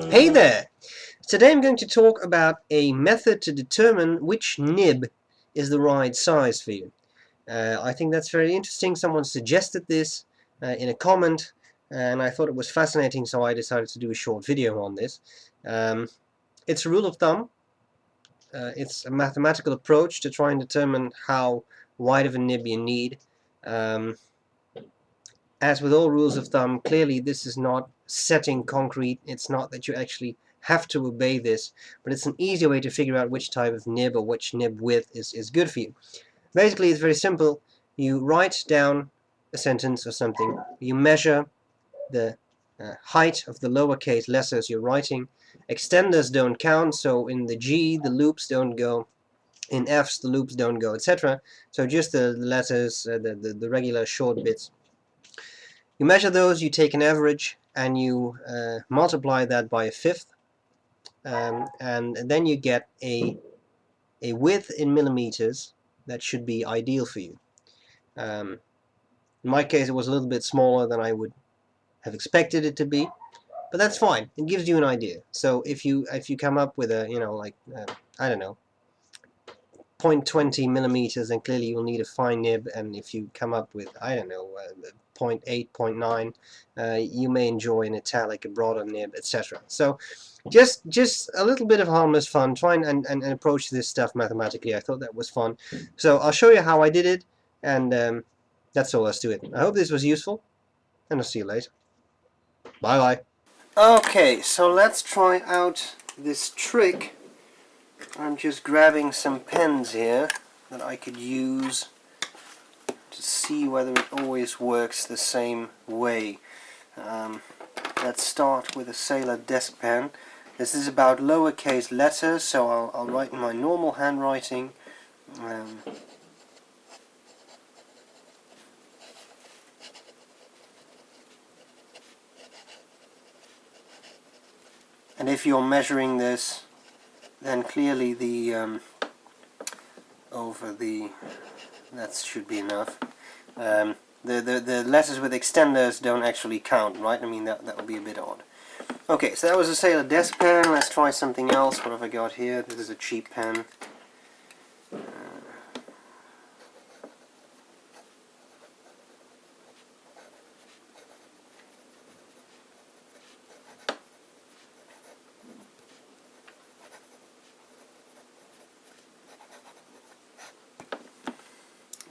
Hey there! Today I'm going to talk about a method to determine which nib is the right size for you. I think that's very interesting. Someone suggested this in a comment and I thought it was fascinating, so I decided to do a short video on this. It's a rule of thumb. It's a mathematical approach to try and determine how wide of a nib you need. As with all rules of thumb, clearly this is not set in concrete. It's not that you actually have to obey this, but it's an easy way to figure out which type of nib or which nib width is good for you. Basically, it's very simple. You write down a sentence or something, you measure the height of the lowercase letters you're writing. Extenders don't count, so in the G the loops don't go, in F's the loops don't go, etc. So just the letters, the regular short bits. You measure those, you take an average, and you multiply that by a fifth, and then you get a width in millimeters that should be ideal for you. In my case, it was a little bit smaller than I would have expected it to be, but that's fine. It gives you an idea. So if you come up with a, I don't know, 0.20 millimeters, then clearly you'll need a fine nib, and if you come up with, I don't know, 0.8, 0.9, you may enjoy an italic, a broader nib, etc. So just a little bit of harmless fun, try and approach this stuff mathematically. I thought that was fun. So I'll show you how I did it, and that's all there's to it. I hope this was useful, and I'll see you later. Bye-bye. Okay, so let's try out this trick. I'm just grabbing some pens here that I could use to see whether it always works the same way. Let's start with a Sailor desk pen. This is about lowercase letters, so I'll write in my normal handwriting. And if you're measuring this, then clearly the that should be enough. The letters with extenders don't actually count, right? I mean, that would be a bit odd. Okay, so that was a Sailor desk pen. Let's try something else. What have I got here? This is a cheap pen.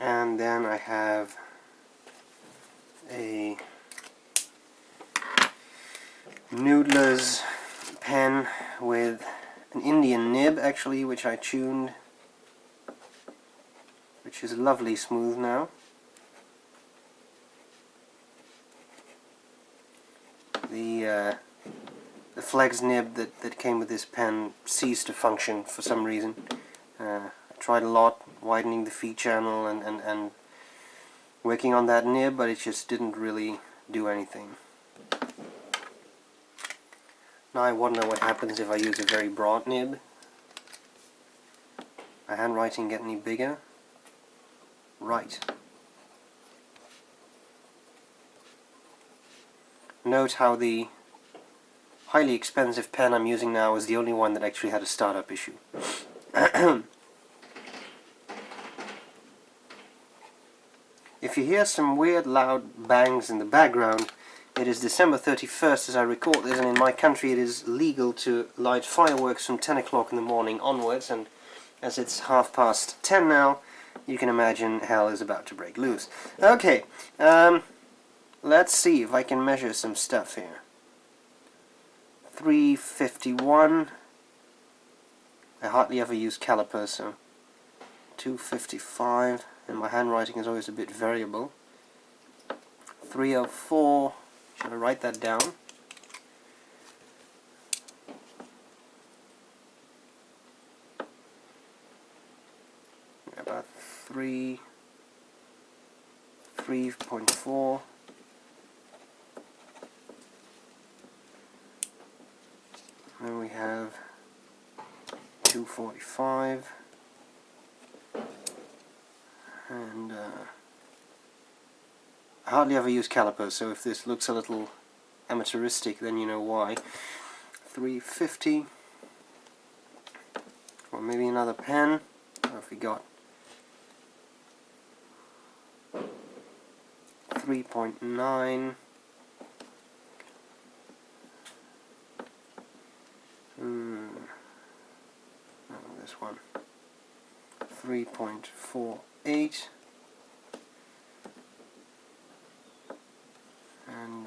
And then I have a Noodler's pen with an Indian nib, actually, which I tuned, which is lovely smooth now. The flex nib that came with this pen ceased to function for some reason. I tried a lot, widening the feed channel and working on that nib, but it just didn't really do anything. Now I wonder what happens if I use a very broad nib. My handwriting get any bigger? Right. Note how the highly expensive pen I'm using now is the only one that actually had a startup issue. If you hear some weird loud bangs in the background, it is December 31st as I record this, and in my country it is legal to light fireworks from 10 o'clock in the morning onwards, and as it's 10:30 now, you can imagine hell is about to break loose. Okay, let's see if I can measure some stuff here. 351. I hardly ever use calipers, so 255, and my handwriting is always a bit variable. 304. Should I write that down? About 3.4. Then we have 245, and I hardly ever use calipers, so if this looks a little amateuristic, then you know why. 350. Or maybe another pen. What have we got? 3.9. This one. 3.48. And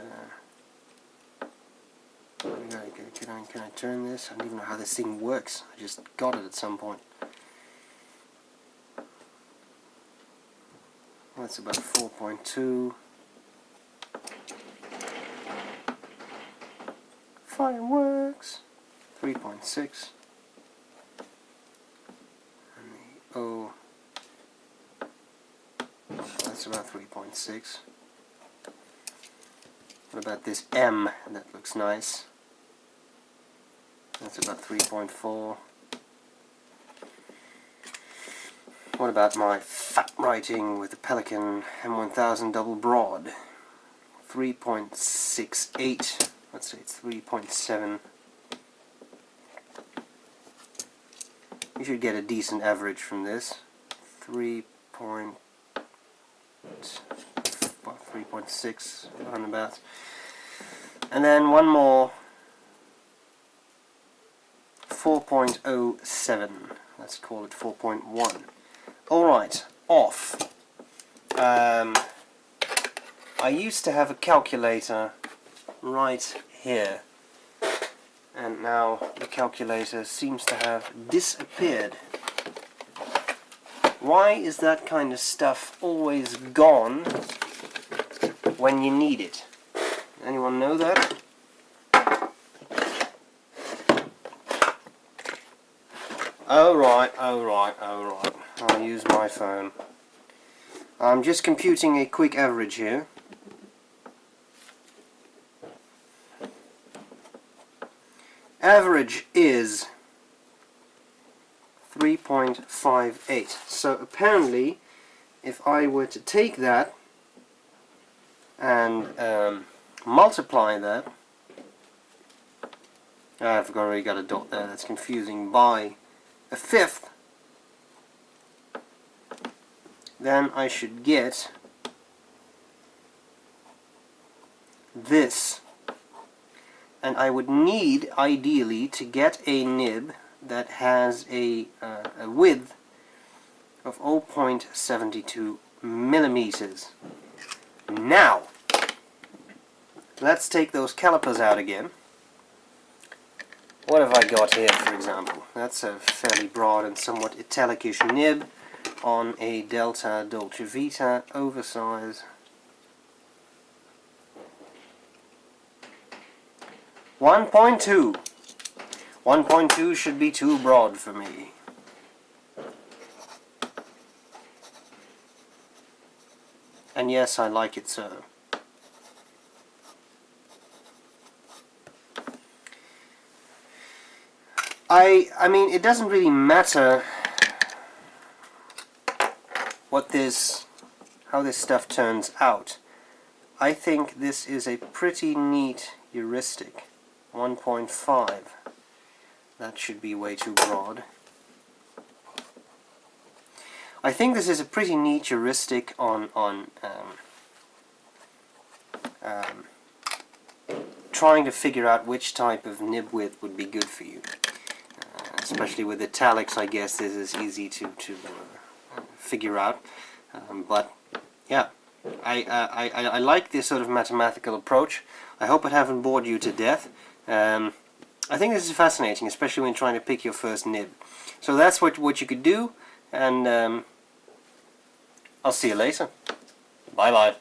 can I turn this? I don't even know how this thing works. I just got it at some point. That's about 4.2. Fireworks. 3.6. And the O. That's about 3.6. What about this M? That looks nice. That's about 3.4. What about my fat writing with the Pelican M1000 double broad? 3.68. Let's say it's 3.7. You should get a decent average from this. 3.6 roundabout. And then one more. 4.07. Let's call it 4.1. Alright, off. I used to have a calculator right here, and now the calculator seems to have disappeared. Why is that kind of stuff always gone when you need it? Anyone know that? Oh right. I'll use my phone. I'm just computing a quick average here. Average is 3.58. So apparently, if I were to take that and multiply that, I've already got a dot there, that's confusing, by a fifth, then I should get this. And I would need, ideally, to get a nib that has a width of 0.72 millimeters. Now, let's take those calipers out again. What have I got here, for example? That's a fairly broad and somewhat italicish nib on a Delta Dolce Vita oversize. 1.2. 1.2 should be too broad for me. And yes, I like it so. I mean, it doesn't really matter how this stuff turns out. I think this is a pretty neat heuristic. 1.5. That should be way too broad. I think this is a pretty neat heuristic on trying to figure out which type of nib width would be good for you. Especially with italics, I guess this is easy to figure out. But yeah, I like this sort of mathematical approach. I hope it haven't bored you to death. I think this is fascinating, especially when trying to pick your first nib. So that's what you could do, and I'll see you later. Bye bye.